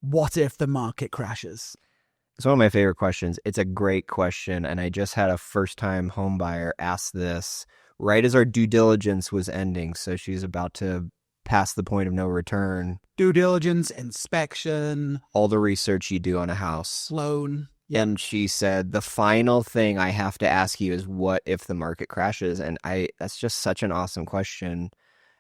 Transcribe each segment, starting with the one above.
what if the market crashes? It's one of my favorite questions. It's a great question. And I just had a first-time home buyer ask this right as our due diligence was ending. So she's about to pass the point of no return. Due diligence, inspection, all the research you do on a house. loan. Yep. And she said, the final thing I have to ask you is what if the market crashes? And that's just such an awesome question.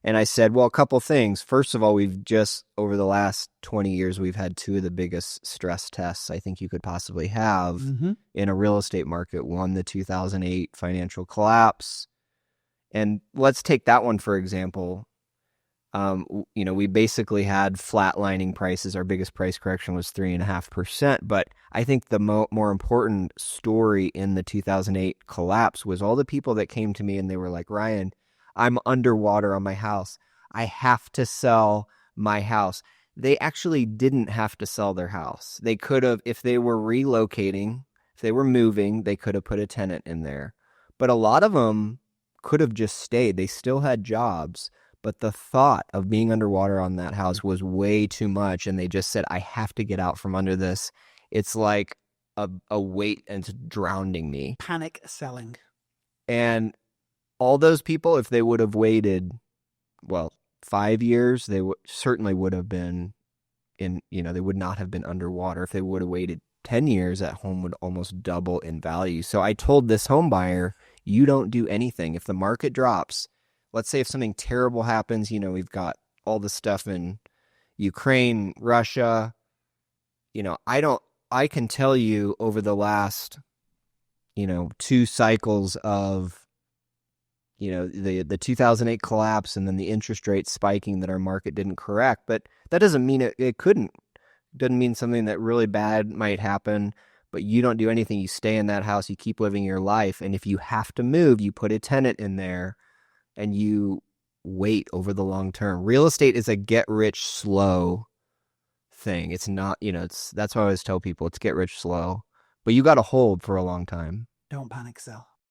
And I said, well, a couple things. First of all, we've just, over the last 20 years, we've had two of the biggest stress tests I think you could possibly have in a real estate market. One, the 2008 financial collapse. And let's take that one, for example. We basically had flatlining prices. Our biggest price correction was 3.5%. But I think the more important story in the 2008 collapse was all the people that came to me and they were like, Ryan, I'm underwater on my house. I have to sell my house. They actually didn't have to sell their house. They could have, if they were relocating, if they were moving, they could have put a tenant in there. But a lot of them could have just stayed. They still had jobs. But the thought of being underwater on that house was way too much. And they just said, I have to get out from under this. It's like a weight and it's drowning me. Panic selling. And all those people, if they would have waited, 5 years, they certainly would have been they would not have been underwater. If they would have waited 10 years, that home would almost double in value. So I told this home buyer, you don't do anything. If the market drops, let's say if something terrible happens, we've got all the stuff in Ukraine, Russia, I can tell you over the last, 2 cycles of, the 2008 collapse and then the interest rate spiking that our market didn't correct. But that doesn't mean it couldn't. It doesn't mean something that really bad might happen, but you don't do anything. You stay in that house, you keep living your life. And if you have to move, you put a tenant in there. And you wait over the long term. Real estate is a get rich slow thing. It's not, that's why I always tell people it's get rich slow, but you got to hold for a long time. Don't panic sell.